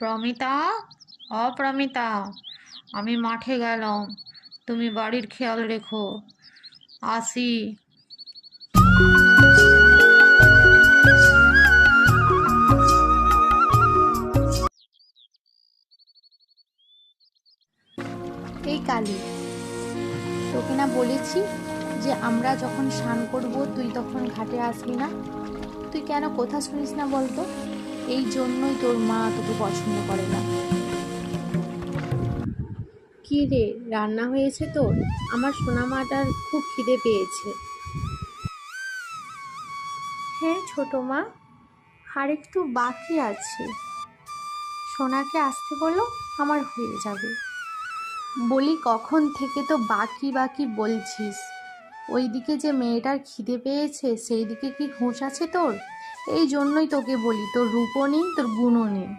প্রমিতা, অপ্রমিতা, আমি মাঠে গেলাম, তুমি বাড়ির খেয়াল রেখো। আসি। এই কালী, তোকে না বলেছি যে আমরা যখন স্নান করব তুই তখন ঘাটে আসবি না? তুই কেন কথা শুনিস না বলতো? এই জন্যই তোর মা তোকে পছন্দ করে না। কি রে, রান্না হয়েছে তোর? আমার সোনা মাটার খুব খিদে পেয়েছে। হ্যাঁ ছোট মা, আর একটু বাকি আছে। সোনাকে আসতে বলো, আমার হয়ে যাবে। বলি কখন থেকে তো বাকি বাকি বলছিস? ওইদিকে যে মেয়েটার খিদে পেয়েছে সেই দিকে কি হুঁশ আছে তোর? এই জন্যই তোকে বলি, তোর রূপও নেই, তোর গুণও নেই।